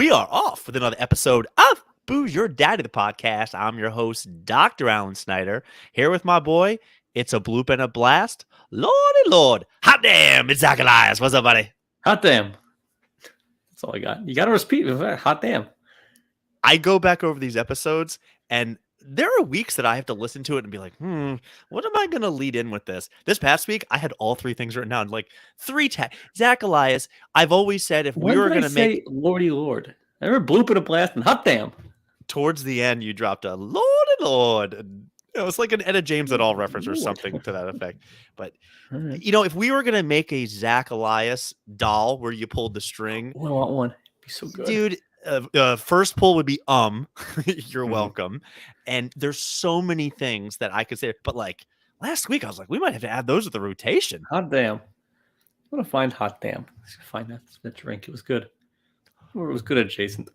We are off with another episode of Booze Your Daddy, the podcast. I'm your host, Dr. Alan Snyder, here with my boy. It's a bloop and a blast. Lordy Lord. Hot damn, it's Zach Elias. What's up, buddy? Hot damn. That's all I got. You got to repeat. Hot damn. I go back over these episodes, and there are weeks that I have to listen to it and be like, what am I going to lead in with this? This past week, I had all three things written down, like Zach Elias. I've always said if we were going to make Lordy Lord, I remember bloop and a blast and hot damn. Towards the end, you dropped a Lordy Lord. And it was like an Etta James et al. Reference or something to that effect. But, if we were going to make a Zach Elias doll where you pulled the string. I want one. It'd be so good. Dude. First pull would be you're welcome. And there's so many things that I could say, but like last week I was like, we might have to add those to the rotation. Hot damn. I want to find hot damn. Let's find that drink. It was good. Or it was good adjacent.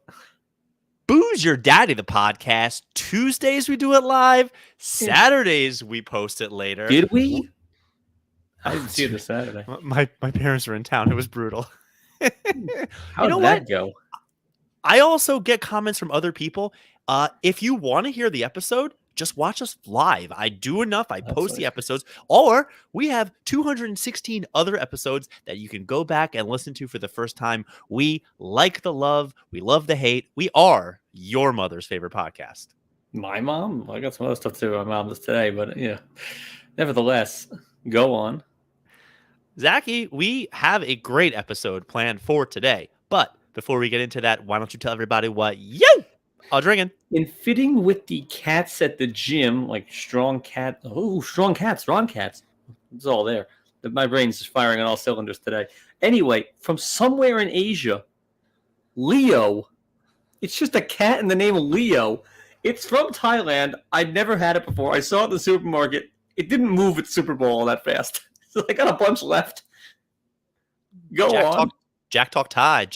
Booze Your Daddy, the podcast. Tuesdays we do it live. Saturdays we post it later. Did we? I didn't see it this Saturday. My parents were in town. It was brutal. How did that go? I also get comments from other people. If you want to hear the episode, just watch us live. I do enough. I post the episodes. Or we have 216 other episodes that you can go back and listen to for the first time. We like the love. We love the hate. We are your mother's favorite podcast. My mom? I got some other stuff too. My mom does today, but yeah. Nevertheless, go on. Zachy, we have a great episode planned for today. But before we get into that, why don't you tell everybody what you are drinking? In fitting with the cats at the gym, like strong cats. It's all there. My brain's just firing on all cylinders today. Anyway, from somewhere in Asia, Leo. It's just a cat in the name of Leo. It's from Thailand. I'd never had it before. I saw it in the supermarket. It didn't move at Super Bowl all that fast. So I got a bunch left. Go on. Jack talk Thai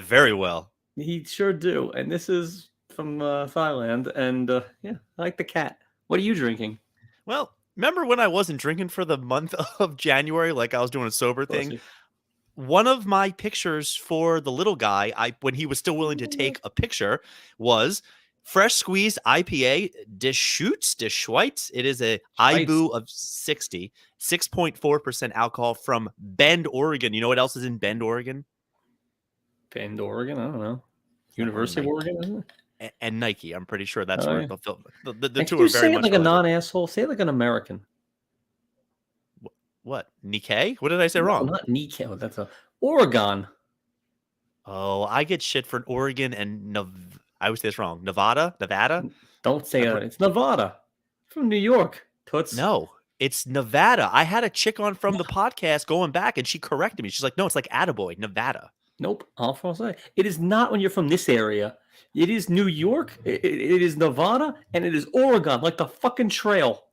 very well. He sure do. And this is from Thailand. And I like the cat. What are you drinking? Well, remember when I wasn't drinking for the month of January, like I was doing a sober thing? One of my pictures for the little guy, when he was still willing to take a picture, was fresh squeezed IPA, Deschutes. It is a IBU of 60. 6.4% alcohol from Bend, Oregon. You know what else is in Bend, Oregon? Bend, Oregon? I don't know. University of Oregon, isn't it? And Nike. I'm pretty sure that's where the two are very much. You say it like a non-asshole. Say it like an American. What? Nikkei? What did I say wrong? Not Nikkei. That's a Oregon. Oh, I get shit for Oregon and I would say this wrong. Nevada? Don't say it. It's Nevada. From New York. Toots. No. It's Nevada. I had a chick on from the podcast going back, and she corrected me. She's like, no, it's like Attaboy, Nevada. Nope. I'll say it is not when you're from this area. It is New York. It is Nevada, and it is Oregon, like the fucking trail.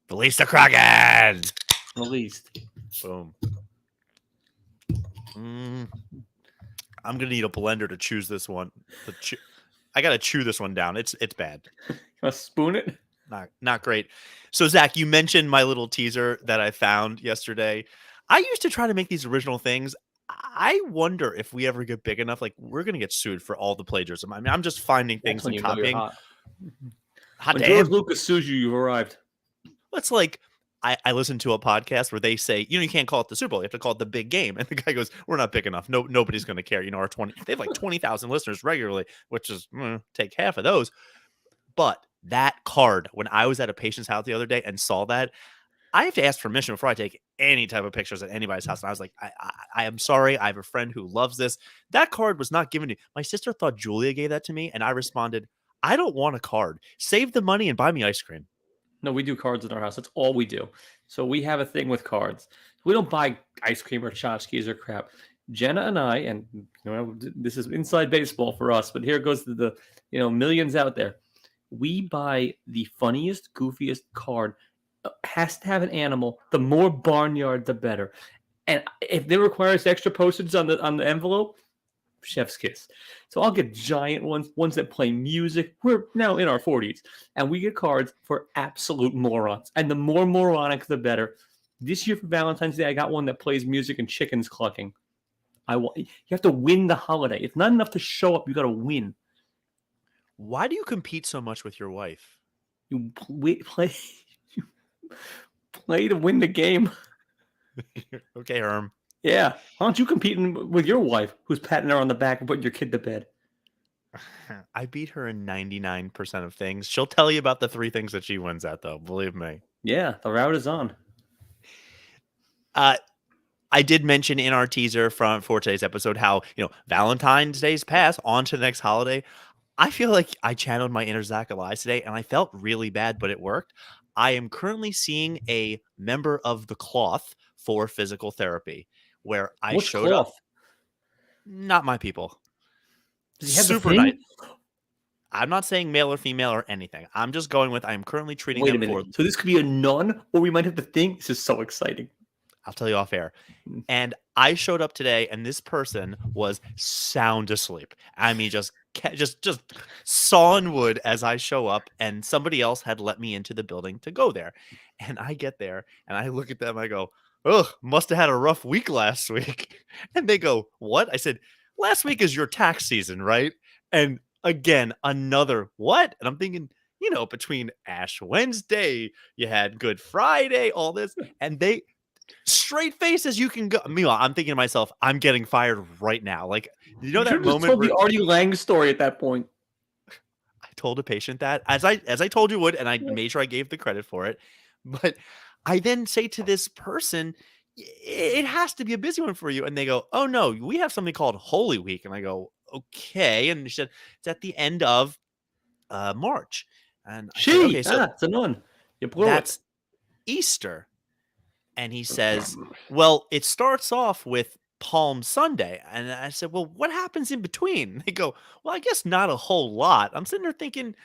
Release the Kraken. Released. Boom. I'm going to need a blender to choose this one. I got to chew this one down. It's bad. You want to spoon it? Not great. So, Zach, you mentioned my little teaser that I found yesterday. I used to try to make these original things. I wonder if we ever get big enough, like we're going to get sued for all the plagiarism. I mean, I'm just finding things and copying. When George Lucas sues you, you've arrived. It's like I listened to a podcast where they say, you can't call it the Super Bowl. You have to call it the big game. And the guy goes, we're not big enough. Nobody's going to care. They have like 20,000 listeners regularly, which is take half of those. But that card, when I was at a patient's house the other day and saw that, I have to ask permission before I take any type of pictures at anybody's house. And I was like, I am sorry. I have a friend who loves this. That card was not given to me. My sister thought Julia gave that to me. And I responded, I don't want a card. Save the money and buy me ice cream. No, we do cards in our house. That's all we do. So we have a thing with cards. We don't buy ice cream or tchotchkes or crap. Jenna and I, and this is inside baseball for us, but here goes to the millions out there. We buy the funniest, goofiest card. Has to have an animal. The more barnyard, the better. And if it requires extra postage on the envelope, chef's kiss. So I'll get giant ones that play music. We're now in our 40s, and we get cards for absolute morons. And the more moronic, the better. This year for Valentine's Day, I got one that plays music and chickens clucking. You have to win the holiday. It's not enough to show up. You got to win. Why do you compete so much with your wife? You play to win the game. Okay, Herm. Yeah. Why don't you competing with your wife, who's patting her on the back and putting your kid to bed? I beat her in 99% of things. She'll tell you about the 3 things that she wins at, though. Believe me. Yeah, the route is on. I did mention in our teaser for today's episode how, Valentine's Day's passed, on to the next holiday. I feel like I channeled my inner Zach Elias today, and I felt really bad, but it worked. I am currently seeing a member of the cloth for physical therapy where I What's showed cloth? up. Not my people. Does he have Super the thing? nice. I'm not saying male or female or anything. I'm just going with I am currently treating Wait a them minute. for. So this could be a nun, or we might have the thing. This is so exciting. I'll tell you off air. And I showed up today, and this person was sound asleep. I mean, just sawing wood as I show up, and somebody else had let me into the building to go there. And I get there, and I look at them, I go, "Ugh, must have had a rough week last week." And they go, "What?" I said, "Last week is your tax season, right?" And again, another what? And I'm thinking, between Ash Wednesday, you had Good Friday, all this, and they straight face as you can go. Meanwhile, I'm thinking to myself, I'm getting fired right now. Like, You that should have just moment told where the Artie Lang story at that point. I told a patient that as I told you would, and I made sure I gave the credit for it. But I then say to this person, it has to be a busy one for you. And they go, "Oh no, we have something called Holy Week." And I go, "Okay." And she said, "It's at the end of March." And I said, "Okay, so It's a nun. You blew that's Easter." And he says, "Well, it starts off with Palm Sunday." And I said, "Well, what happens in between?" They go, "Well, I guess not a whole lot." I'm sitting there thinking,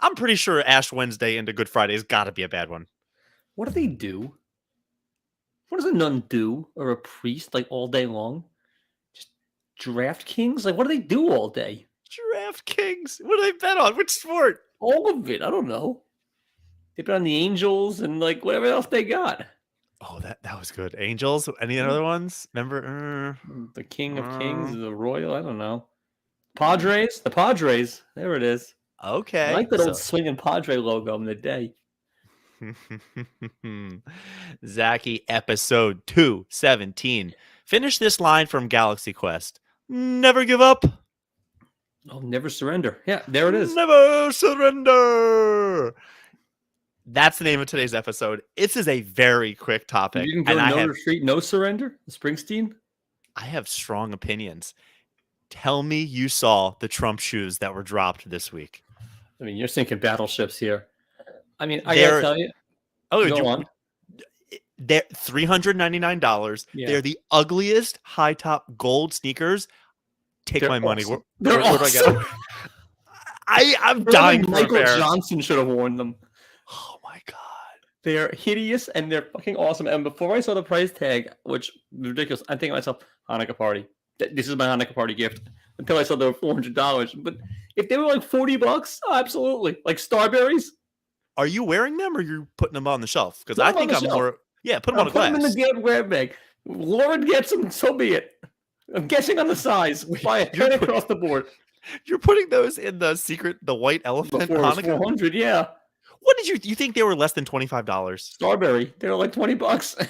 I'm pretty sure Ash Wednesday into Good Friday has got to be a bad one. What do they do? What does a nun do, or a priest, like all day long? Just draft kings? Like, what do they do all day? DraftKings. What do they bet on? Which sport? All of it. I don't know. They bet on the Angels and like whatever else they got. Oh, that was good. Angels. Any other ones? Remember? The King of Kings, the Royal. I don't know. Padres. The Padres. There it is. I Okay. like that old swinging Padre logo in the day. Zachy, episode 217. Finish this line from Galaxy Quest. Never give up. Oh, never surrender. Yeah, there it is. Never surrender. That's the name of today's episode. This is a very quick topic. You didn't go no retreat, no surrender? Springsteen? I have strong opinions. Tell me you saw the Trump shoes that were dropped this week. I mean, you're sinking battleships here. I mean, I gotta tell you. Go on. They're $399. Yeah. They're the ugliest high top gold sneakers. Take my money. Awesome. Where do I get them? I'm dying for Michael a pair. Johnson should have worn them. Oh my god. They're hideous and they're fucking awesome. And before I saw the price tag, which ridiculous, I'm thinking to myself, Hanukkah party. This is my Hanukkah party gift. Until I saw they were $400. But if they were like $40, absolutely. Like Starberries. Are you wearing them or are you putting them on the shelf? Because I think I'm more. Yeah, put them on a glass. Put them in the damn grab bag. Lauren gets them, so be it. I'm guessing on the size. Buy a 10 across the board. You're putting those in the white elephant Hanukkah? 400, yeah. What did you think they were less than $25? Starberry. They were like $20.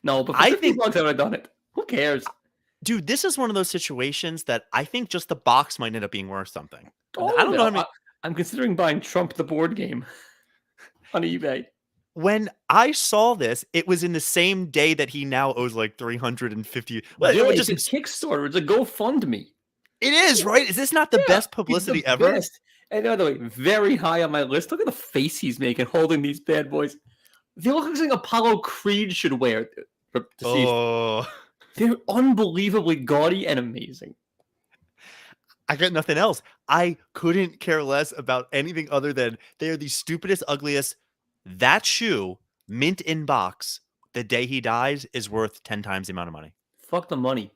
No, but for $50 I would have done it. Who cares? Dude, this is one of those situations that I think just the box might end up being worth something. Oh, I don't know. I'm considering buying Trump the board game on eBay. When I saw this, it was in the same day that he now owes like $350. Well, it's a Kickstarter. It's a GoFundMe. It is, right? Is this not the best publicity ever? Best. And by the way, very high on my list. Look at the face he's making holding these bad boys. They look like something Apollo Creed should wear. Oh. They're unbelievably gaudy and amazing. I got nothing else. I couldn't care less about anything other than they are the stupidest, ugliest. That shoe, mint in box, the day he dies is worth 10 times the amount of money. Fuck the money.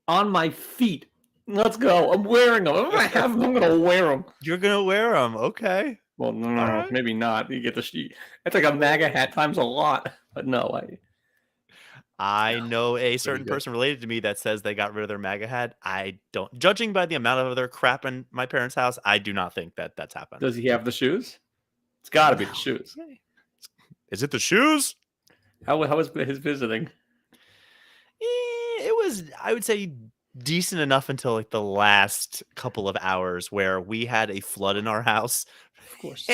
On my feet. Let's go. I'm wearing them. I have them. I'm going to wear them. You're going to wear them. Okay. Well, no, right. Maybe not. You get the sheet. It's like a MAGA hat times a lot. But no, I know a Pretty certain good. person related to me that says they got rid of their MAGA hat. I don't, judging by the amount of other crap in my parents' house, I do not think that that's happened. Does he have the shoes? It's got to be the shoes. Is it the shoes? How was his visiting? It was, I would say, decent enough until like the last couple of hours where we had a flood in our house. Of course.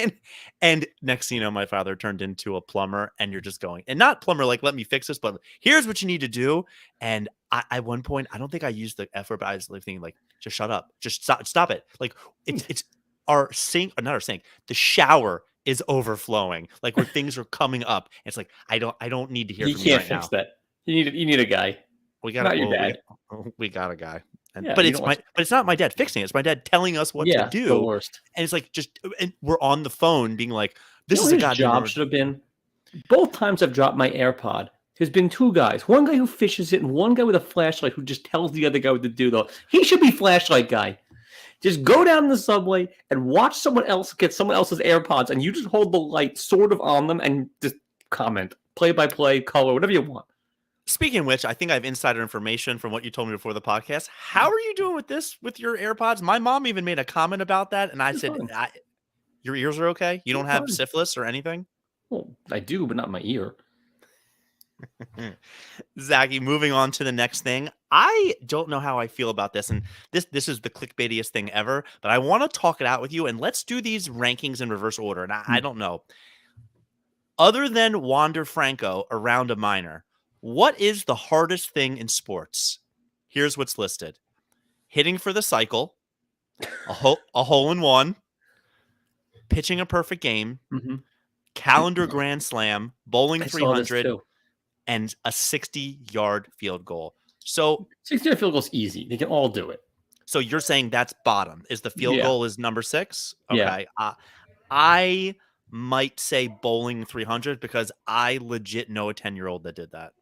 And next thing you know, my father turned into a plumber, and you're just going, and not plumber like, let me fix this, but here's what you need to do. And at one point, I don't think I used the F word, but I was like thinking like, just shut up, just stop it. Like it's our sink, or not our sink, the shower is overflowing, like where things are coming up. It's like, I don't need to hear You from you can't right fix now. that. You need a guy. We got Not your well, dad. we got a guy. And, Yeah, but you it's don't want. but it's not my dad fixing it. It's my dad telling us what to Yeah, the do. worst. And it's like, just, and we're on the phone being like, You this know is what a his goddamn job should have been? Both times I've dropped my AirPod, there's been two guys. One guy who fishes it and one guy with a flashlight who just tells the other guy what to do, though. He should be flashlight guy. Just go down the subway and watch someone else get someone else's AirPods, and you just hold the light sort of on them and just comment. Play by play, color, whatever you want. Speaking of which, I think I have insider information from what you told me before the podcast. How are you doing with this with your AirPods? My mom even made a comment about that, and I It's said, fine. your ears are okay? You don't It's have fine. syphilis or anything? Well, I do, but not in my ear. Zachy, moving on to the next thing. I don't know how I feel about this, and this is the clickbaitiest thing ever, but I want to talk it out with you, and let's do these rankings in reverse order. And I don't know. Other than Wander Franco around a minor, what is the hardest thing in sports? Here's what's listed: hitting for the cycle, a hole in one, pitching a perfect game, Mm-hmm. calendar grand slam, bowling I saw this 300, too. and a 60-yard field goal. So 60-yard field goal's easy. They can all do it. So you're saying that's bottom? Is the field Yeah. goal is number 6? Yeah. Okay. I might say bowling 300 because I legit know a 10-year-old that did that.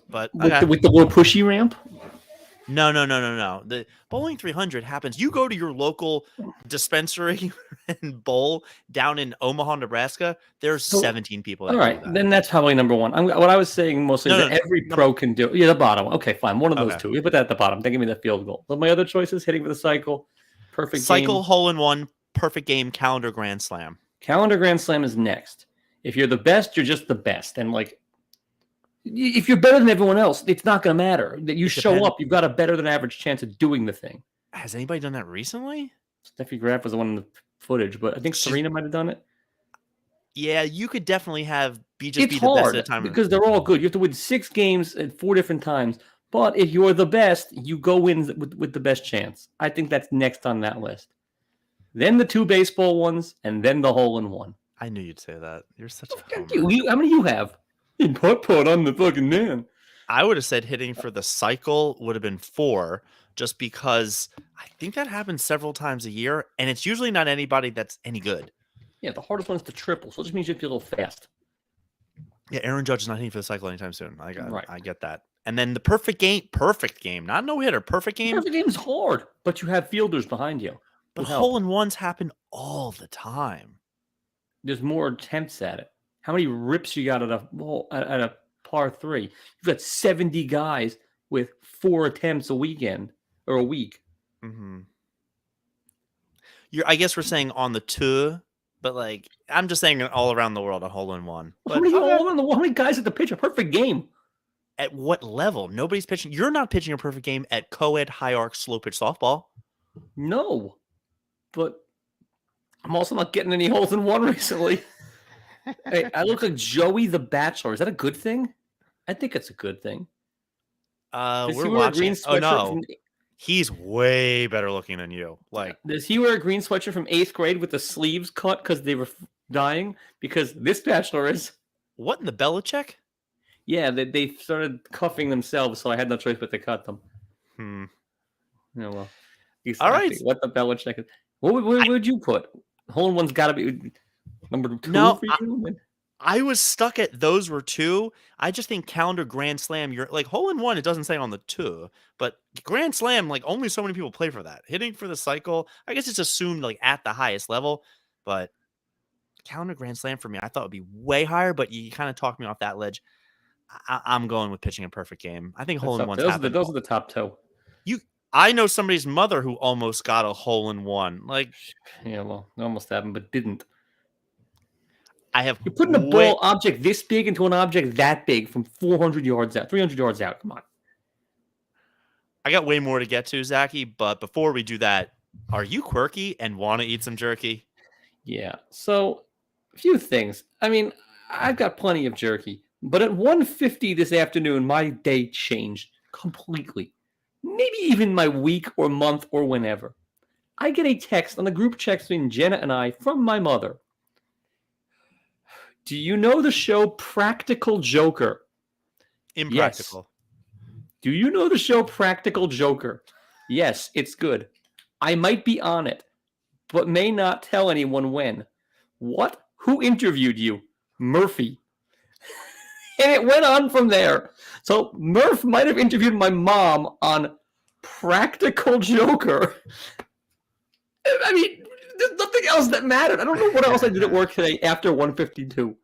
But okay. With the little pushy ramp? No. The bowling 300 happens. You go to your local dispensary and bowl down in Omaha, Nebraska. There's 17 people that All right, do that. then that's probably number one. What I was saying mostly is that every pro can do. Yeah, the bottom. Okay, fine. One of those two. We put that at the bottom. Then give me the field goal. But my other choices: hitting for the cycle, perfect cycle, game, hole in one, perfect game, calendar grand slam. Calendar grand slam is next. If you're the best, you're just the best. And like, if you're better than everyone else, it's not going to matter. That you show up, you've got a better than average chance of doing the thing. Has anybody done that recently? Steffi Graf was the one in the footage, but I think Serena might have done it. Yeah, you could definitely be the best at a time because they're all good. You have to win 6 games at 4 different times. But if you're the best, you go in with the best chance. I think that's next on that list. Then the 2 baseball ones, and then the hole in one. I knew you'd say that. You're such a homer. How many do you have? In putt-putt, I'm the fucking man. I would have said hitting for the cycle would have been 4, just because I think that happens several times a year, and it's usually not anybody that's any good. Yeah, the hardest one is the triple, so it just means you have to be a little fast. Yeah, Aaron Judge is not hitting for the cycle anytime soon. I get that. And then the perfect game, not no hitter, perfect game. Perfect game is hard, but you have fielders behind you. But hole in ones happen all the time. There's more attempts at it. How many rips you got at a par 3? You've got 70 guys with 4 attempts a weekend or a week. Mm-hmm. I guess we're saying on the tour, but like I'm just saying all around the world a hole in one. But how many guys at the pitch a perfect game? At what level? Nobody's pitching. You're not pitching a perfect game at co-ed high arc slow pitch softball. No, but I'm also not getting any holes in one recently. Hey, I look like Joey the Bachelor. Is that a good thing? I think it's a good thing. We're watching. Oh no, he's way better looking than you. Like, does he wear a green sweatshirt from 8th grade with the sleeves cut because they were dying? Because this Bachelor is. What in the Belichick? Yeah, they started cuffing themselves, so I had no choice but to cut them. Oh well. Exactly. All right. What the Belichick is. What would you put? Hole in one's got to be number 2 for you? I was stuck at those were 2. I just think calendar grand slam, you're like hole in one, it doesn't say on the 2, but grand slam, like only so many people play for that. Hitting for the cycle, I guess it's assumed like at the highest level, but calendar grand slam for me, I thought would be way higher, but you kind of talked me off that ledge. I'm going with pitching a perfect game. I think hole That's in up. ones Those are the happen. those are the top two. I know somebody's mother who almost got a hole in one. Like, Yeah, well, it almost happened, but didn't. I have You're putting a ball object this big into an object that big from 400 yards out, 300 yards out. Come on. I got way more to get to, Zachy, but before we do that, are you quirky and want to eat some jerky? Yeah. So, a few things. I mean, I've got plenty of jerky, but at 1:50 this afternoon, my day changed completely. Maybe even my week or month or whenever. I get a text on the group text between Jenna and I from my mother. Do you know the show Practical Joker? Yes. Impractical. Do you know the show Practical Joker? Yes, it's good. I might be on it, but may not tell anyone when. What? Who interviewed you? Murphy. And it went on from there. So Murph might have interviewed my mom on Practical Joker. I mean, there's nothing else that mattered. I don't know what else I did at work today after 1:52.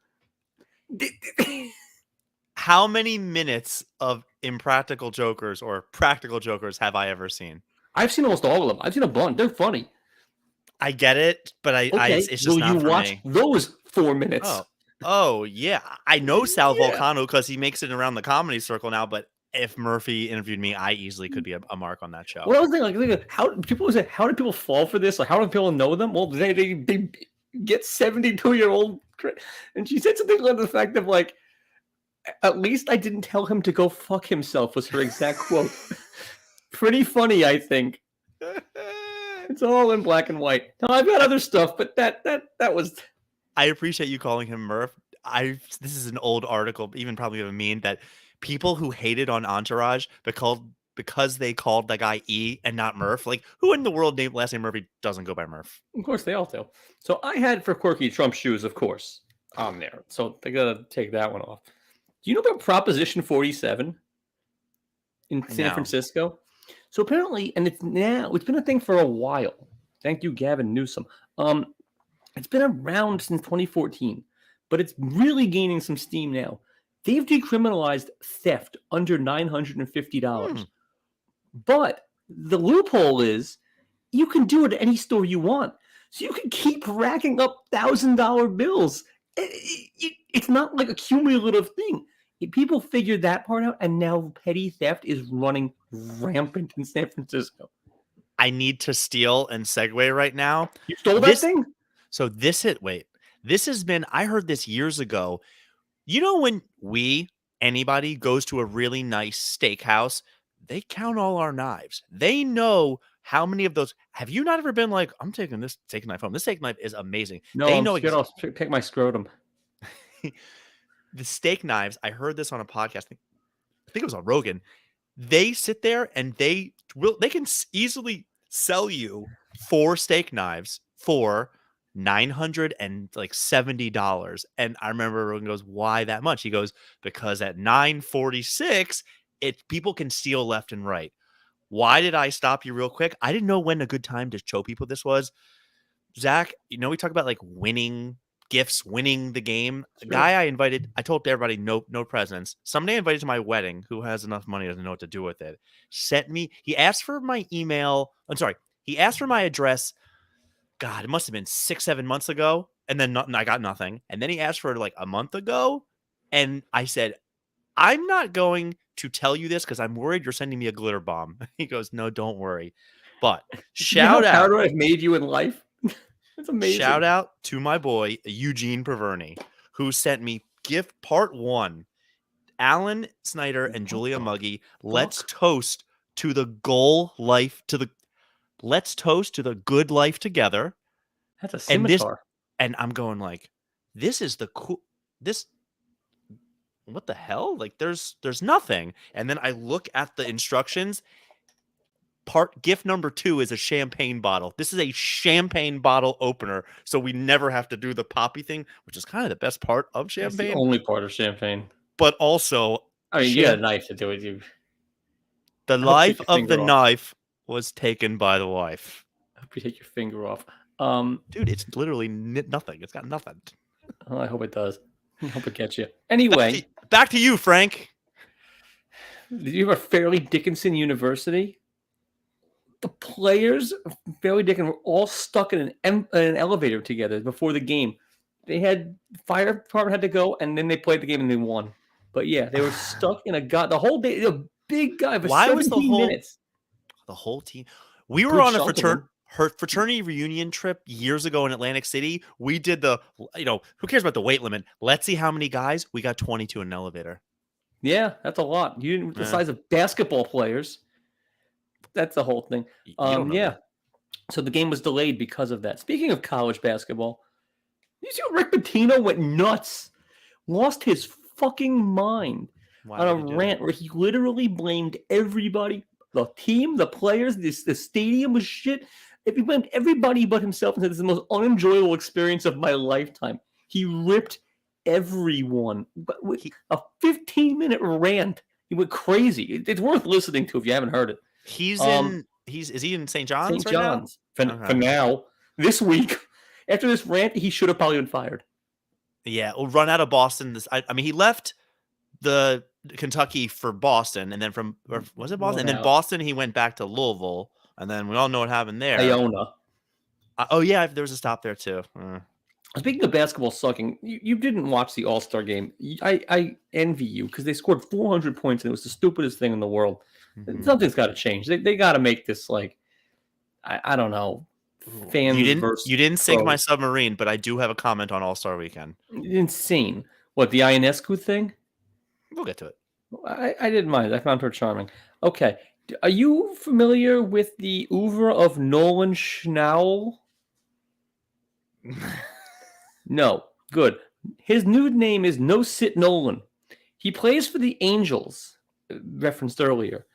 How many minutes of Impractical Jokers or Practical Jokers have I ever seen? I've seen almost all of them. I've seen a bunch. They're funny. I get it, but Okay, it's just will not you for watch me. those 4 minutes? Oh yeah. I know Sal Yeah. Volcano because he makes it around the comedy circle now, but if Murphy interviewed me, I easily could be a mark on that show. Well, I was thinking, like, how people say, how do people fall for this? Like, how do people know them? Well, they get 72-year-old, and she said something like the fact of like, at least I didn't tell him to go fuck himself was her exact quote. Pretty funny, I think. It's all in black and white. No, I've got other stuff, but that was. I appreciate you calling him Murph. This is an old article, even probably a meme that people who hated on Entourage because they called the guy E and not Murph. Like, who in the world named last name Murphy doesn't go by Murph? Of course, they all do. So I had for quirky Trump shoes, of course, on there. So they gotta take that one off. Do you know about Proposition 47 in San No. Francisco? So apparently, and it's been a thing for a while. Thank you, Gavin Newsom. It's been around since 2014, but it's really gaining some steam now. They've decriminalized theft under $950. But the loophole is you can do it at any store you want. So you can keep racking up $1,000 bills. It's not like a cumulative thing. People figured that part out, and now petty theft is running rampant in San Francisco. I need to steal and segue right now. You stole that thing? So this has been, I heard this years ago. You know, when anybody goes to a really nice steakhouse, they count all our knives. They know how many of those. Have you not ever been like, I'm taking this steak knife home. This steak knife is amazing. No, they I'm know scared I'll pick my scrotum. The steak knives, I heard this on a podcast. I think it was on Rogan. They sit there and they can easily sell you 4 steak knives for $970. And I remember Rogan goes, "Why that much?" He goes, "Because at $946, people can steal left and right." Why did I stop you real quick? I didn't know when a good time to show people this was. Zach, we talk about like winning gifts, winning the game. The guy I invited, I told everybody no presents. Somebody I invited to my wedding who has enough money, doesn't know what to do with it, he asked for my email. He asked for my address. God, it must have been 6-7 months ago. And then I got nothing. And then he asked for it like a month ago. And I said, "I'm not going to tell you this because I'm worried you're sending me a glitter bomb." He goes, "No, don't worry." But shout out. How do I have made you in life? That's amazing. Shout out to my boy, Eugene Perverni, who sent me gift part 1. Alan Snyder and Julia Muggy, let's toast to the let's toast to the good life together. That's a scimitar. And I'm going like, this is what the hell? Like there's nothing. And then I look at the instructions. Gift number 2 is a champagne bottle. This is a champagne bottle opener, so we never have to do the poppy thing, which is kind of the best part of champagne. That's the only part of champagne. But also, I mean, you had a knife to do it. The life of the knife was taken by the wife. I hope you take your finger off. Dude, it's literally nothing. It's got nothing. Oh, I hope it does. I'll catch you. Anyway, back to you, Frank. did you ever Fairleigh Dickinson University? The players of Fairleigh Dickinson were all stuck in an elevator together before the game. They had fire department had to go, and then they played the game and they won. But yeah, they were stuck in the whole day. A big guy for Why 17 was minutes. The whole team? We were Good on a chunk of them. fraternity reunion trip years ago in Atlantic City. We did who cares about the weight limit? Let's see how many guys. We got 22 in an elevator. Yeah, that's a lot. You didn't the size of basketball players. That's the whole thing. You don't know Yeah. that. So the game was delayed because of that. Speaking of college basketball, you see Rick Pitino went nuts, lost his fucking mind on a rant where he literally blamed everybody, the team, the players, the stadium was shit. If he blamed everybody but himself and said this is the most unenjoyable experience of my lifetime. He ripped everyone. But with a 15-minute rant, he went crazy. It's worth listening to if you haven't heard it. Is he in St. John's? St. John's. For now. This week, after this rant, he should have probably been fired. Yeah, we'll run out of Boston. I mean, he left the Kentucky for Boston, and then was it Boston? And then Boston, he went back to Louisville, and then we all know what happened there. Iona. Oh yeah, there was a stop there too. Speaking of basketball sucking, you didn't watch the All-Star game. I envy you because they scored 400 points and it was the stupidest thing in the world. Mm-hmm. Something's got to change. They got to make this like I don't know. Fans you didn't sink my submarine, but I do have a comment on All-Star Weekend. Insane. What, the Ionescu thing? We'll get to it. I didn't mind. I found her charming. Okay. Are you familiar with the oeuvre of Nolan Schnauel? No. Good. His new name is No Sit Nolan. He plays for the Angels, referenced earlier.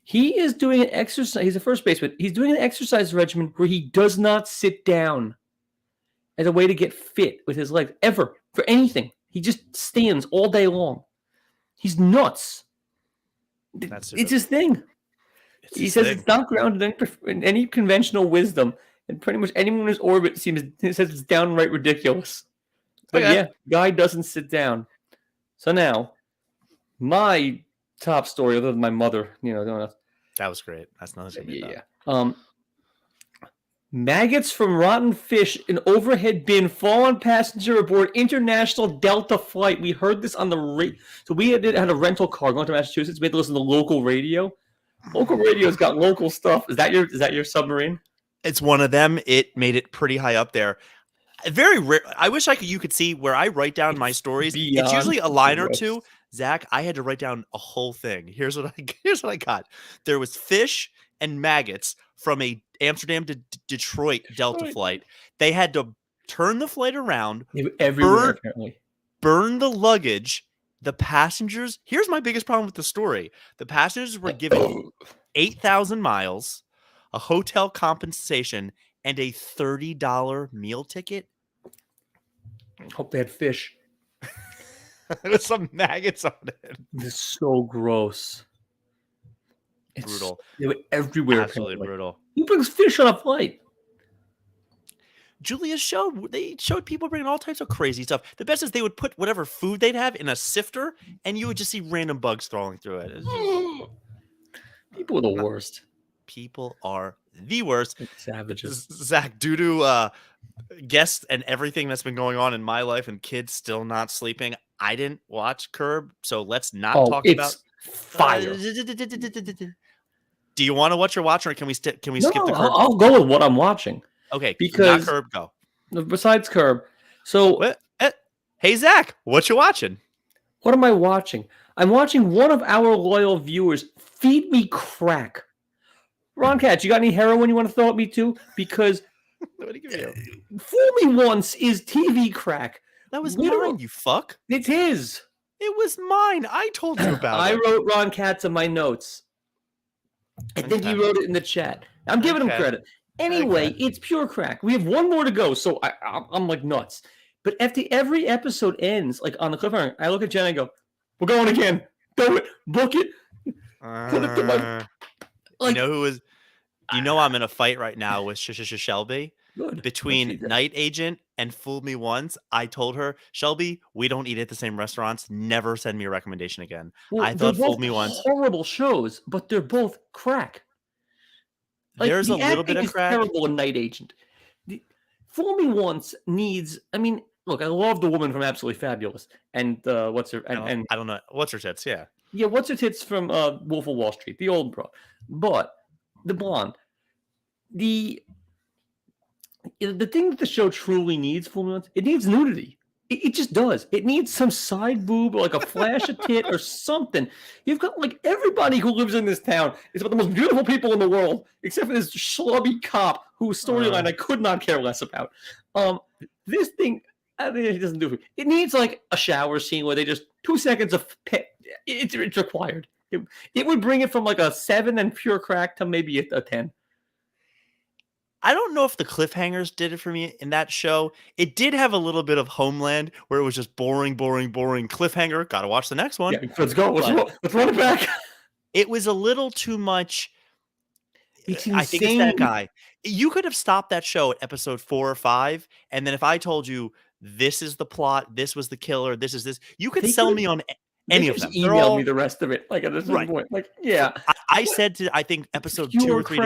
He is doing an exercise. He's a first baseman. He's doing an exercise regimen where he does not sit down as a way to get fit with his legs ever for anything. He just stands all day long. He's nuts. It's his thing. He says it's not grounded in any conventional wisdom, and pretty much anyone in his orbit says it's downright ridiculous. But yeah, guy doesn't sit down. So now, my top story, other than my mother, that was great. That's nothing. Yeah. Maggots from rotten fish in overhead bin fall on passenger aboard international Delta flight. We heard this on the radio. So we had a rental car going to Massachusetts. We had to listen to local radio. Local radio's got local stuff. Is that your submarine? It's one of them. It made it pretty high up there. Very rare. I wish you could see where I write down my stories. It's usually a line or two. Zach, I had to write down a whole thing. Here's what I got. There was fish and maggots from a Amsterdam to Detroit Delta flight. They had to turn the flight around, everywhere apparently. Burn the luggage. The passengers. Here's my biggest problem with the story. The passengers were given 8,000 miles, a hotel compensation, and a $30 meal ticket. Hope they had fish. There's some maggots on it. This is so gross. It's brutal. They were everywhere. Absolutely brutal. Who brings fish on a flight? Julia's show, they showed people bringing all types of crazy stuff. The best is they would put whatever food they'd have in a sifter, and you would just see random bugs crawling through it. People are the worst. People are the worst. Like savages. Zach, due to guests and everything that's been going on in my life and kids still not sleeping, I didn't watch Curb, so let's not talk about fire. Do you want to watch or watch, or can we skip the Curb? I'll go with what I'm watching. Okay, because not Curb, go. Besides Curb, so hey Zach, what you watching? What am I watching? I'm watching one of our loyal viewers feed me crack. Ron Katz, you got any heroin you want to throw at me too? Because Fool Me Once is TV crack. That was mine, you fuck. It's his. It was mine. I told you about it. I wrote Ron Katz in my notes. I think he wrote it in the chat. I'm giving him credit. Anyway, it's pure crack. We have one more to go, so I'm like nuts. But after every episode ends, like on the cliffhanger, I look at Jen and I go, "We're going again. Do it. Book it. Put it to my." You know who is? You know I'm in a fight right now with Shelby. Good. Between Night Agent and Fooled Me Once, I told her, Shelby, we don't eat at the same restaurants. Never send me a recommendation again. Well, I they're thought both Fooled Me Once. horrible shows, but they're both crack. Like, There's a the little bit acting of is crack. terrible in Night Agent. Fool Me Once needs. I mean, look, I love the woman from Absolutely Fabulous, and what's her and I don't know. What's her tits? Yeah. yeah, what's her tits from Wolf of Wall Street, the old bro, but the blonde. The thing that the show truly needs, Fool Me Once, it needs nudity. It just does. It needs some side boob or like a flash of tit or something. You've got like everybody who lives in this town is about the most beautiful people in the world, except for this schlubby cop whose storyline I could not care less about. This thing, I mean, it doesn't do it. It needs like a shower scene where they just 2 seconds of it's required. It would bring it from like a 7 and pure crack to maybe a 10. I don't know if the cliffhangers did it for me in that show. It did have a little bit of Homeland where it was just boring cliffhanger. Got to watch the next one. Yeah, let's go. Let's run it back. It was a little too much. It's insane. I think it's that guy. You could have stopped that show at episode 4 or 5, and then if I told you this is the plot, this was the killer, this is this, you could sell me on any of them. Email me the rest of it. Like at this point, like yeah. So I said to I think episode 2 or 3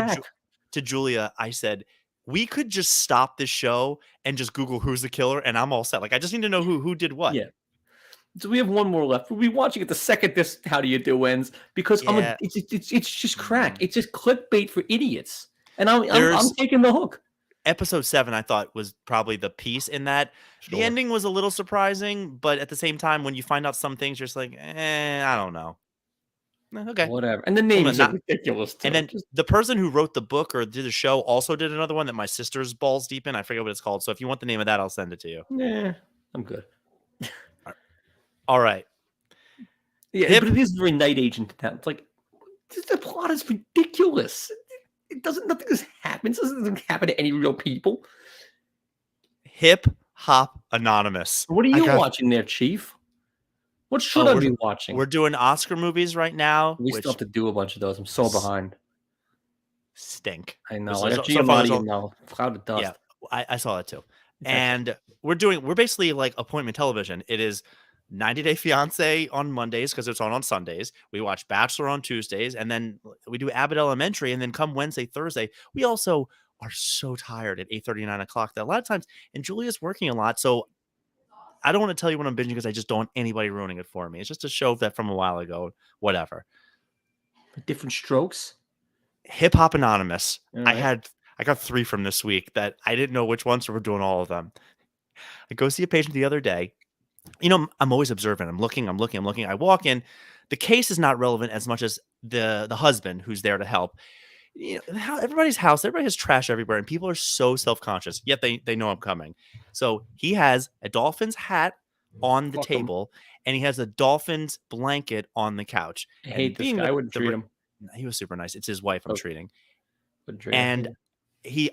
to Julia, I said, we could just stop this show and just Google who's the killer, and I'm all set. Like, I just need to know who did what. Yeah. So we have one more left. We'll be watching it the second this How Do You Do ends because it's just crack. It's just clickbait for idiots, and I'm taking the hook. Episode 7, I thought, was probably the piece in that. Sure. The ending was a little surprising, but at the same time, when you find out some things, you're just like, I don't know. Okay. Whatever. And the names are ridiculous, too. And then the person who wrote the book or did the show also did another one that my sister's balls deep in. I forget what it's called. So if you want the name of that, I'll send it to you. Yeah, I'm good. All right. Yeah, but it is very Night Agent town. It's like, the plot is ridiculous. Nothing just happens. It doesn't happen to any real people. Hippanonymous. What are you watching there, Chief? What should I be watching? We're doing Oscar movies right now. We still have to do a bunch of those. I'm so behind. Stink. I know. I got Giamatti now. Cloud of dust. Yeah, I saw that too. And we're basically like appointment television. It is 90 Day Fiance on Mondays because it's on Sundays. We watch Bachelor on Tuesdays, and then we do Abbott Elementary. And then come Wednesday, Thursday, we also are so tired at 8:30, 9 o'clock that a lot of times, and Julia's working a lot, so I don't want to tell you what I'm binging because I just don't want anybody ruining it for me. It's just a show that from a while ago, whatever. Different strokes. Hippanonymous. Right. I got 3 from this week that I didn't know which ones, so we're doing all of them. I go see a patient the other day. You know, I'm always observant. I'm looking. I walk in. The case is not relevant as much as the husband who's there to help. You know, everybody has trash everywhere, and people are so self-conscious, yet they know I'm coming. So he has a Dolphins hat on the table, and he has a Dolphins blanket on the couch. I hate this guy. I wouldn't treat him. He was super nice. It's his wife I'm treating. And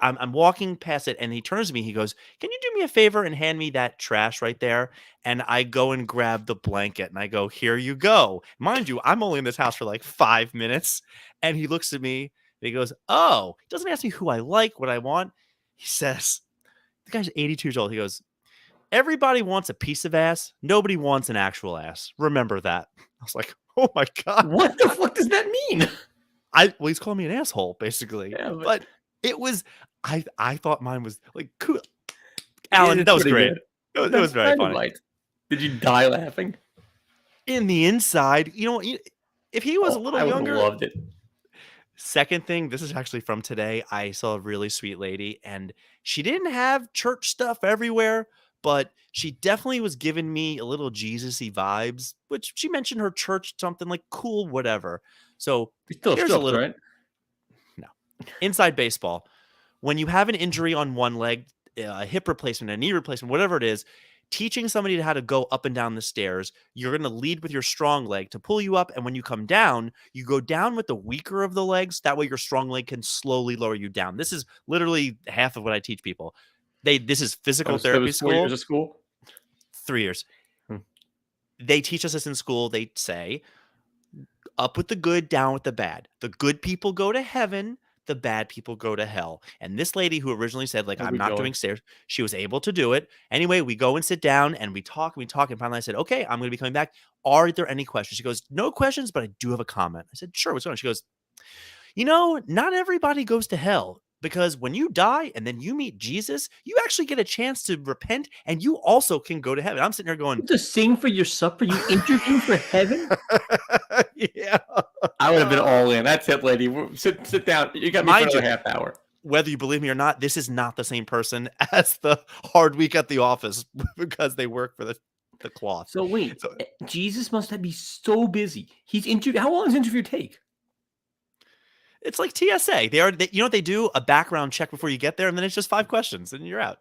I'm walking past it, and he turns to me. He goes, "Can you do me a favor and hand me that trash right there?" And I go and grab the blanket, and I go, "Here you go." Mind you, I'm only in this house for like 5 minutes, and he looks at me. And he goes, "Oh," he doesn't ask me who I like, what I want. He says, the guy's 82 years old. He goes, "Everybody wants a piece of ass. Nobody wants an actual ass. Remember that." I was like, oh my God. What the fuck does that mean? Well, he's calling me an asshole, basically. Yeah, but it was, I thought mine was like, cool. Alan, that was great. It was very funny. Right. Did you die laughing? In the inside, you know, if he was a little younger. I loved it. Second thing, this is actually from today. I saw a really sweet lady, and she didn't have church stuff everywhere, but she definitely was giving me a little Jesus-y vibes, which she mentioned her church, something like cool, whatever. So here's a little, right? No. Inside baseball. When you have an injury on one leg, a hip replacement, a knee replacement, whatever it is, teaching somebody how to go up and down the stairs, you're going to lead with your strong leg to pull you up. And when you come down, you go down with the weaker of the legs. That way your strong leg can slowly lower you down. This is literally half of what I teach people. This is physical therapy school. 4 years of school? 3 years. They teach us this in school. They say, up with the good, down with the bad. The good people go to heaven. the bad people go to hell. And this lady who originally said, like, Where I'm we not going? doing stairs, she was able to do it. Anyway, we go and sit down and we talk and we talk. And finally I said, okay, I'm going to be coming back. Are there any questions? She goes, no questions, but I do have a comment. I said, sure, what's going on? She goes, not everybody goes to hell. Because when you die and then you meet Jesus, you actually get a chance to repent and you also can go to heaven. I'm sitting here going, To sing for your supper, you interview for heaven? yeah. I would have been all in. That's it, lady. Sit down. You got me for Mind another you, half hour. whether you believe me or not, this is not the same person as the hard week at the office because they work for the cloth. So wait, So Jesus must be so busy. He's interview. How long does interview take? it's like TSA. You know what they do? A background check before you get there, and then it's just 5 questions, and you're out.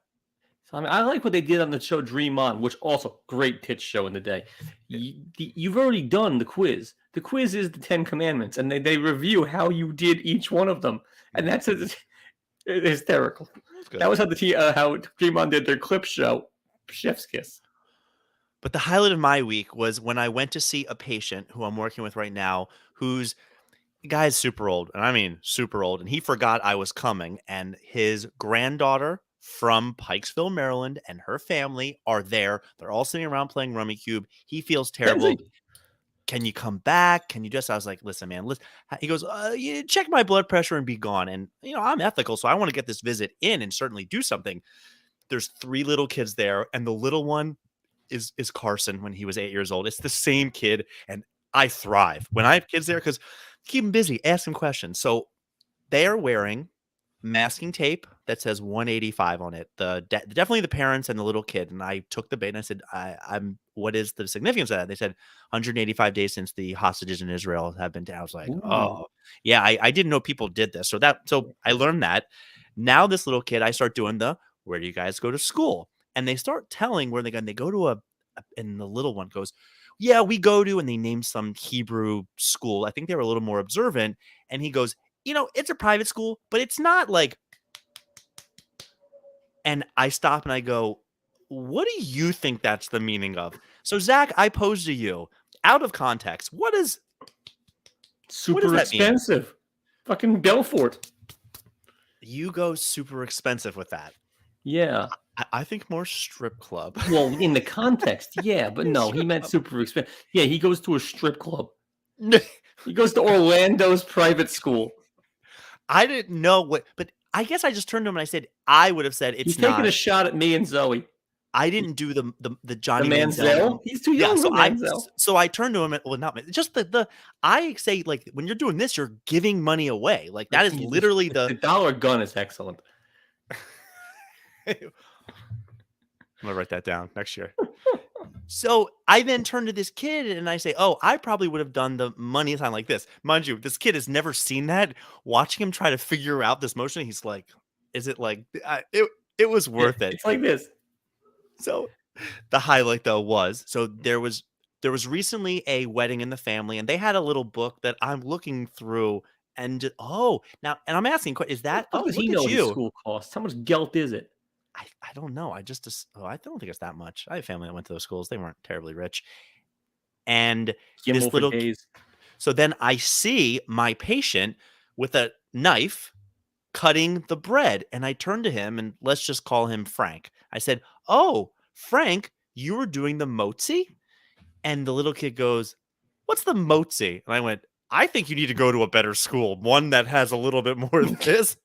So, I mean, I like what they did on the show Dream On, which also great pitch show in the day. You've already done the quiz. The quiz is the 10 Commandments, and they review how you did each one of them, and that's hysterical. That was how Dream On did their clip show, Chef's Kiss. But the highlight of my week was when I went to see a patient who I'm working with right now, who's the guy's super old, and I mean super old, and he forgot I was coming, and his granddaughter from Pikesville, Maryland, and her family are there. They're all sitting around playing Rummy Cube. He feels terrible. Kenzie. Can you come back? Can you just? I was like, listen, man. Listen. He goes, check my blood pressure and be gone. And I'm ethical, so I want to get this visit in and certainly do something. There's 3 little kids there, and the little one is Carson when he was 8 years old. It's the same kid, and I thrive when I have kids there because keep them busy, ask them questions. So they are wearing masking tape that says 185 on it. Definitely the parents and the little kid. And I took the bait and I said, I'm what is the significance of that? They said 185 days since the hostages in Israel have been down. I was like, Ooh. oh yeah, I didn't know people did this. So I learned that. Now this little kid, I start doing where do you guys go to school? And they start telling where they go. And they go to and the little one goes, yeah, we go to, and they named some Hebrew school. I think they were a little more observant. And he goes, it's a private school, but it's not like. And I stop and I go, what do you think that's the meaning of? So, Zach, I pose to you, out of context, what does Super that mean? expensive. Fucking Belfort. You go super expensive with that. Yeah. I think more strip club. Well, in the context, yeah, but no, he meant super expensive. Yeah, he goes to a strip club. He goes to Orlando's private school. I didn't know but I guess I just turned to him and I said, I would have said it's He's not. taking a shot at me and Zoe. I didn't do the Johnny The Manziel? He's too young for Manziel. So I turned to him and not just I say, like, when you're doing this, you're giving money away. Like, that is literally the dollar gun is excellent. I'm gonna write that down next year. So I then turn to this kid and I say, oh, I probably would have done the money sign like this. Mind you, this kid has never seen that. Watching him try to figure out this motion, he's like, is it like it was worth it. It's like this. So the highlight though was, so there was recently a wedding in the family and they had a little book that I'm looking through and now, and I'm asking, is that, How does he know what his school costs? How much gelt is it? I don't know. I don't think it's that much. I have family that went to those schools. They weren't terribly rich. And this little, so then I see my patient with a knife cutting the bread. And I turned to him and let's just call him Frank. I said, oh, Frank, you were doing the motzi? And the little kid goes, what's the motzi? And I went, I think you need to go to a better school, one that has a little bit more of this.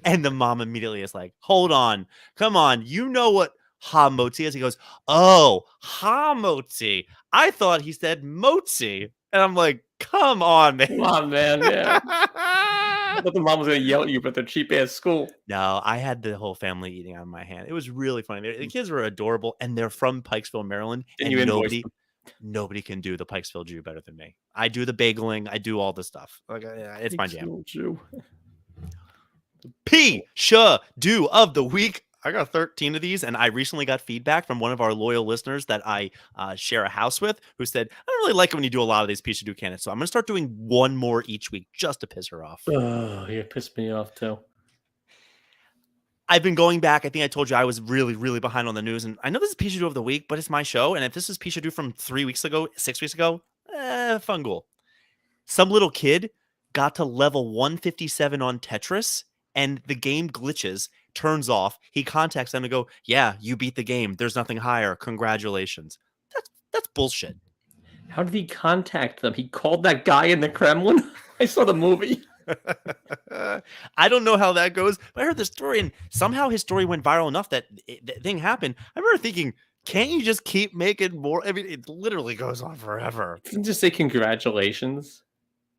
And the mom immediately is like, hold on, come on. You know what ha-motzi is? He goes, oh, ha-motzi. I thought he said motzi. And I'm like, come on, man. Come on, man. Yeah. I thought the mom was going to yell at you about their cheap-ass school. No, I had the whole family eating out of my hand. It was really funny. The kids were adorable, and they're from Pikesville, Maryland. And nobody can do the Pikesville Jew better than me. I do the bageling. I do all the stuff. Like, it's my jam. Jew. Pishadoo of the week. I got 13 of these, and I recently got feedback from one of our loyal listeners that I share a house with, who said, I don't really like it when you do a lot of these Pishadoo candidates, so I'm going to start doing one more each week just to piss her off. Oh, you pissed me off, too. I've been going back. I think I told you I was really, really behind on the news, and I know this is Pishadoo of the week, but it's my show, and if this is Pishadoo from 3 weeks ago, 6 weeks ago, fun goal. Some little kid got to level 157 on Tetris, and the game glitches, turns off. He contacts them and go, "Yeah, you beat the game. There's nothing higher. Congratulations." That's bullshit. How did he contact them? He called that guy in the Kremlin? I saw the movie. I don't know how that goes, but I heard the story, and somehow his story went viral enough that the thing happened. I remember thinking, can't you just keep making more? I mean, it literally goes on forever. You can just say congratulations.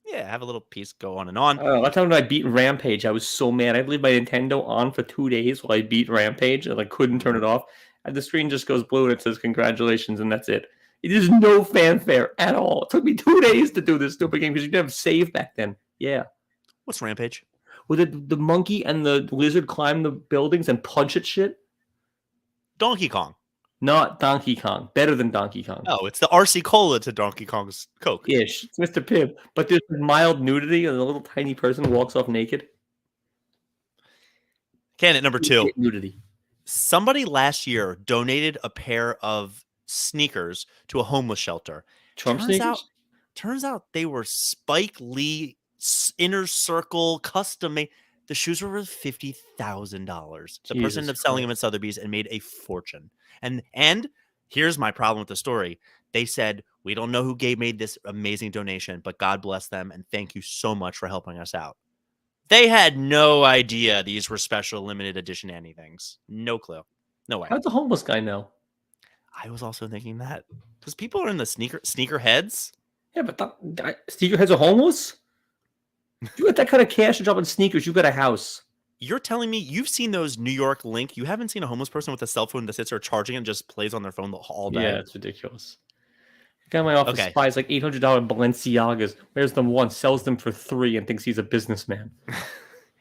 Yeah, have a little piece go on and on. That time when I beat Rampage, I was so mad. I leave my Nintendo on for 2 days while I beat Rampage, and I couldn't turn it off. And the screen just goes blue and it says congratulations, and that's it. There's no fanfare at all. It took me 2 days to do this stupid game because you didn't have save back then. Yeah. What's Rampage? Where the monkey and the lizard climb the buildings and punch at shit? Donkey Kong. Not Donkey Kong. Better than Donkey Kong. Oh, it's the RC Cola to Donkey Kong's Coke. Ish. It's Mr. Pibb. But there's mild nudity and a little tiny person walks off naked. Candidate number 2. Nudity. Somebody last year donated a pair of sneakers to a homeless shelter. Trump sneakers? Turns out they were Spike Lee Inner Circle custom made. The shoes were worth $50,000. The person ended up selling them at Sotheby's and made a fortune. And here's my problem with the story. They said, we don't know who made this amazing donation, but God bless them and thank you so much for helping us out. They had no idea these were special limited edition anythings. No clue. No way. How'd the homeless guy know? I was also thinking that. Because people are in the sneaker heads. Yeah, but sneakerheads are homeless? You got that kind of cash to drop on sneakers, you got a house. You're telling me you've seen those New York Link? You haven't seen a homeless person with a cell phone that sits there charging and just plays on their phone all day? Yeah, it's ridiculous. The guy in my office buys like $800 Balenciagas, wears them once, sells them for $3, and thinks he's a businessman.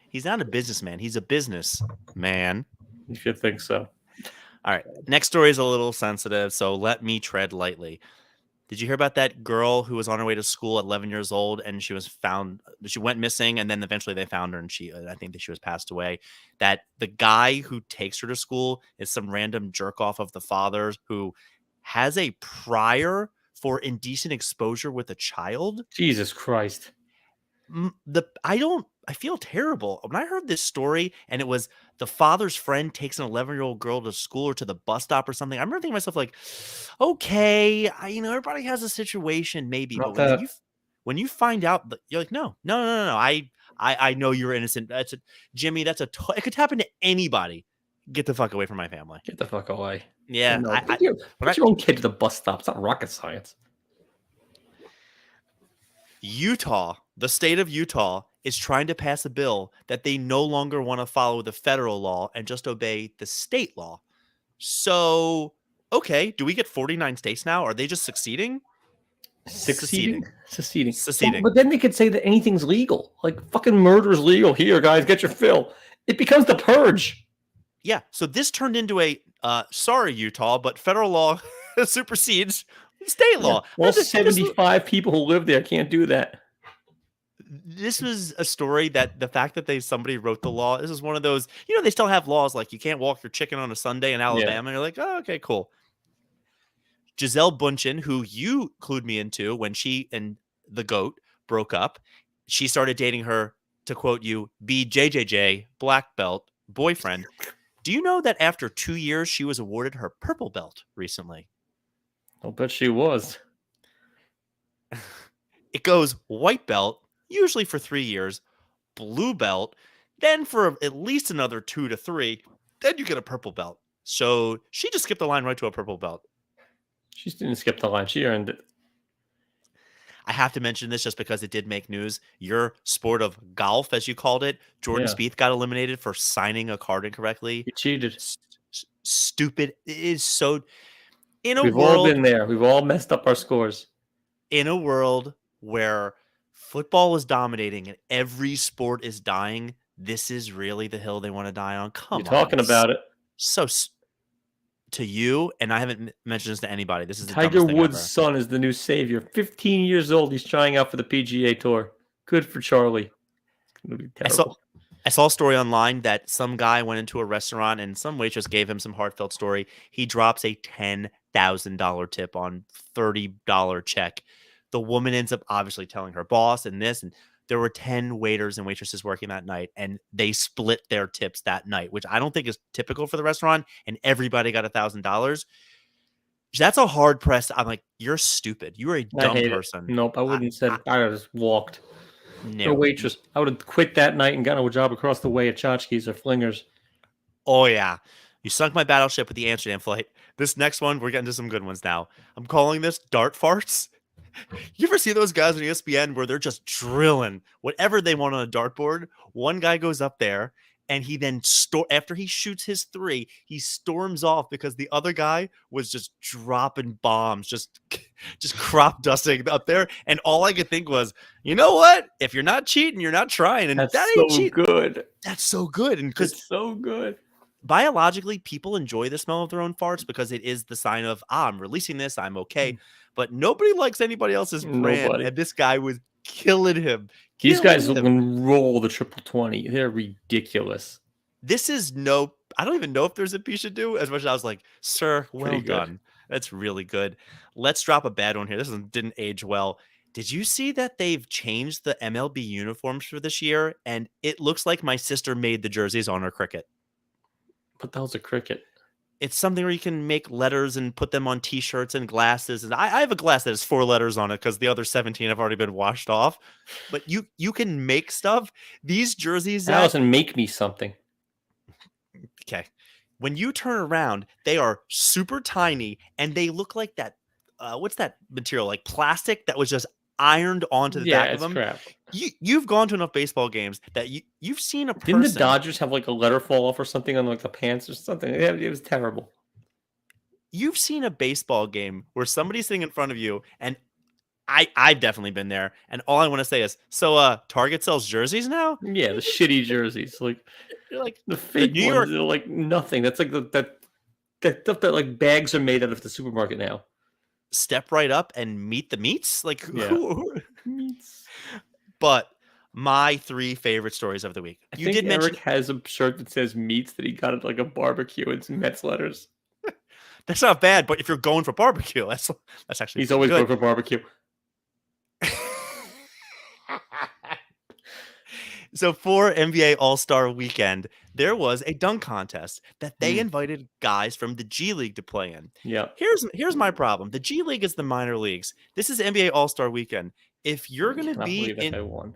He's not a businessman. He's a businessman. You should think so. All right. Next story is a little sensitive, so let me tread lightly. Did you hear about that girl who was on her way to school at 11 years old and she was found? She went missing and then eventually they found her and I think that she was passed away. That the guy who takes her to school is some random jerk off of the father who has a prior for indecent exposure with a child. Jesus Christ. I feel terrible. When I heard this story and it was the father's friend takes an 11-year-old girl to school or to the bus stop or something, I remember thinking to myself like, okay, everybody has a situation maybe, but when you find out that you're like, no, I know you're innocent. Jimmy, it could happen to anybody. Get the fuck away from my family. Get the fuck away. Yeah. No, put your own kid to the bus stop. It's not rocket science. Utah, the state of Utah, is trying to pass a bill that they no longer want to follow the federal law and just obey the state law. So, okay, do we get 49 states now? Are they just succeeding? Seceding. Seceding. But then they could say that anything's legal. Like fucking murder's legal. Here, guys, get your fill. It becomes the purge. Yeah, so this turned into a, sorry, Utah, but federal law supersedes state law. All 75 people who live there can't do that. This was a story that the fact that somebody wrote the law, this is one of those, they still have laws like you can't walk your chicken on a Sunday in Alabama. Yeah. And you're like, oh, okay, cool. Gisele Bundchen, who you clued me into when she and the GOAT broke up, she started dating her, to quote you, BJJJ, black belt boyfriend. Do you know that after 2 years, she was awarded her purple belt recently? I'll bet she was. It goes white belt, usually for 3 years, blue belt, then for at least another 2 to 3, then you get a purple belt. So she just skipped the line right to a purple belt. She didn't skip the line. She earned it. I have to mention this just because it did make news. Your sport of golf, as you called it, Jordan Spieth got eliminated for signing a card incorrectly. He cheated. Stupid. It is so... We've all been there. We've all messed up our scores. In a world where football is dominating and every sport is dying, this is really the hill they want to die on. Come on. You're talking about it. So, to you, and I haven't mentioned this to anybody, this is the Tiger Woods' son is the new savior. 15 years old. He's trying out for the PGA Tour. Good for Charlie. It's going to be terrible. I saw a story online that some guy went into a restaurant and some waitress gave him some heartfelt story. He drops a $10,000 tip on $30 check. The woman ends up obviously telling her boss and this, and there were 10 waiters and waitresses working that night, and they split their tips that night, which I don't think is typical for the restaurant, and everybody got $1,000. That's a hard press. I'm like, you're stupid. You're a I dumb hate it. person. Nope, I wouldn't have said. I would have just walked. A No. waitress. I would have quit that night and gotten a job across the way at Tchotchkes or Flingers. Oh, yeah. You sunk my battleship with the Amsterdam flight. This next one, we're getting to some good ones now. I'm calling this dart farts. You ever see those guys on ESPN where they're just drilling whatever they want on a dartboard? One guy goes up there and he then after he shoots his 3, he storms off because the other guy was just dropping bombs, just crop dusting up there. And all I could think was, you know what? If you're not cheating, you're not trying. And That's that so ain't cheating. good. That's so good. And because It's so good. biologically, people enjoy the smell of their own farts because it is the sign of, I'm releasing this, I'm okay. But nobody likes anybody else's brand. Nobody. And this guy was killing him. These guys can roll the triple 20. They're ridiculous. This is I don't even know if there's a Pishadoo, as much as I was like, sir, well done. That's really good. Let's drop a bad one here. This one didn't age well. Did you see that they've changed the MLB uniforms for this year? And it looks like my sister made the jerseys on her cricket. What the hell's a cricket? It's something where you can make letters and put them on T-shirts and glasses. And I have a glass that has 4 letters on it because the other 17 have already been washed off. But you can make stuff. These jerseys, Allison, make me something. Okay. When you turn around, they are super tiny and they look like that. What's that material? Like plastic that was just ironed onto the back of them. Crap. You've gone to enough baseball games that you've seen a person. Didn't the Dodgers have like a letter fall off or something on like the pants or something? It was terrible. You've seen a baseball game where somebody's sitting in front of you, and I've definitely been there. And all I want to say is, so Target sells jerseys now? Yeah, the shitty jerseys, like the fake New ones, York, they're like nothing. That's like that stuff that like bags are made out of the supermarket now. Step right up and meet the meats, like who? Meats. But my 3 favorite stories of the week. I think Eric has a shirt that says meats that he got at like a barbecue. It's Mets letters. That's not bad, but if you're going for barbecue, that's actually he's always good. going for barbecue. So for NBA All-Star Weekend, there was a dunk contest that they invited guys from the G League to play in. Yeah. Here's my problem. The G League is the minor leagues. This is NBA All-Star Weekend. If you're going to be in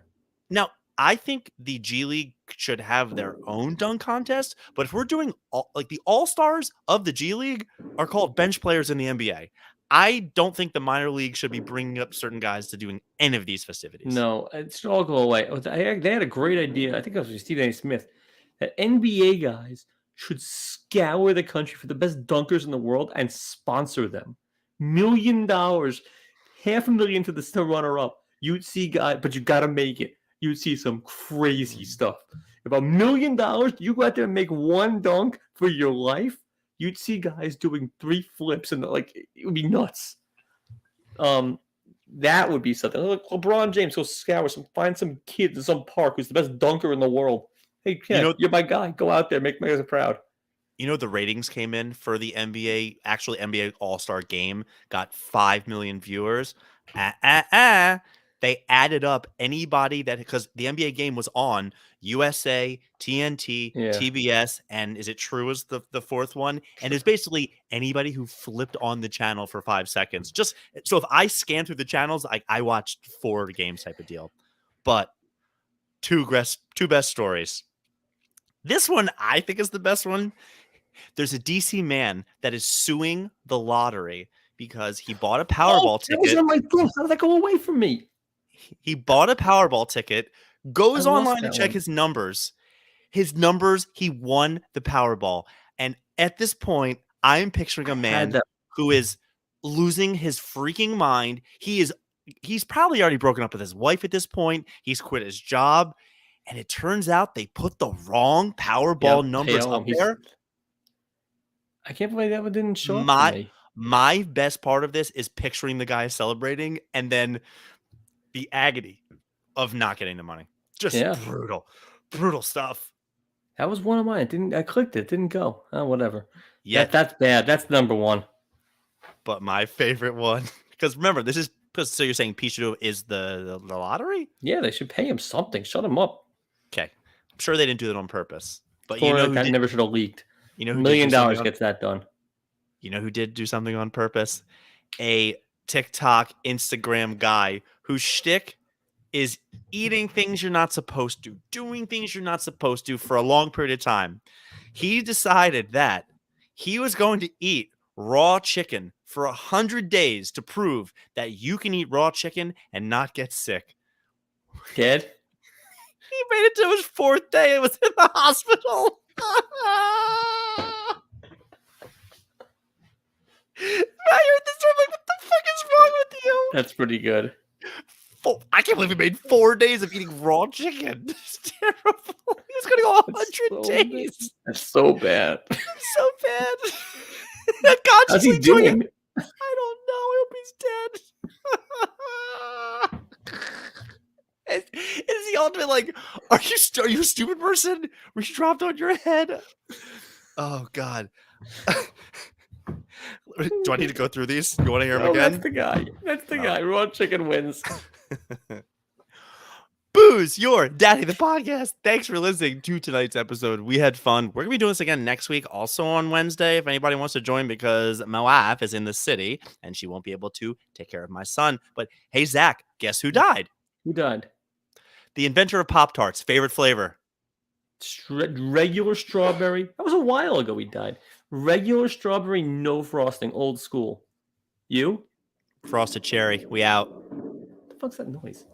now, I think the G League should have their own dunk contest, but if we're doing the All-Stars of the G League are called bench players in the NBA. I don't think the minor league should be bringing up certain guys to doing any of these festivities. No, it should all go away. They had a great idea. I think it was Stephen A. Smith that NBA guys should scour the country for the best dunkers in the world and sponsor them. $1 million, $500,000 to the runner-up. You'd see guys, but you got to make it. You'd see some crazy stuff. If $1 million, you go out there and make one dunk for your life, you'd see guys doing 3 flips and it would be nuts. That would be something. Look, LeBron James, go scour find some kid in some park who's the best dunker in the world. Hey, kid, you're my guy. Go out there, make guys proud. You know, the ratings came in for the NBA All-Star game, got 5 million viewers. They added up anybody because the NBA game was on USA, TNT, TBS, and is it True is the 4th one? And it's basically anybody who flipped on the channel for 5 seconds. Just so if I scan through the channels, I watched 4 games type of deal. But two best stories. This one I think is the best one. There's a DC man that is suing the lottery because he bought a Powerball ticket. That was on my phone. How did that go away from me? He bought a Powerball ticket, goes online to check his numbers. He won the Powerball. And at this point, I'm picturing a man who is losing his freaking mind. He's probably already broken up with his wife at this point. He's quit his job. And it turns out they put the wrong Powerball numbers up there. I can't believe that one didn't show up for me. My best part of this is picturing the guy celebrating and then the agony of not getting the money. Just brutal stuff. That was one of mine. I clicked it. Didn't go. Oh, whatever. Yeah, that's bad. That's number 1. But my favorite one, because remember, this is So you're saying Pishadoo is the lottery? Yeah, they should pay him something. Shut him up. Okay, I'm sure they didn't do that on purpose. But Or like that never should have leaked. You know $1 who did do million something gets that done. You know who did do something on purpose? A TikTok, Instagram guy whose shtick is eating things you're not supposed to, doing things you're not supposed to for a long period of time. He decided that he was going to eat raw chicken for 100 days to prove that you can eat raw chicken and not get sick. Dead? He made it to his 4th day and was in the hospital. I heard this story, like, what the fuck is wrong with you? That's pretty good. I can't believe he made 4 days of eating raw chicken. It's terrible. He was going to go 100 days. That's so bad. So bad. How's he doing? I don't know. I hope he's dead. It's the ultimate, like, are you a stupid person? Were you dropped on your head? Oh, God. Do I need to go through these? You want to hear them again? That's the guy. That's the guy. Raw chicken wins. Booze, your daddy, the podcast. Thanks for listening to tonight's episode. We had fun. We're going to be doing this again next week, also on Wednesday, if anybody wants to join, because my wife is in the city and she won't be able to take care of my son. But hey, Zach, guess who died? Who died? The inventor of Pop-Tarts. Favorite flavor? Regular strawberry. That was a while ago he died. Regular strawberry, no frosting, old school. You? Frosted cherry. We out. What the fuck's that noise?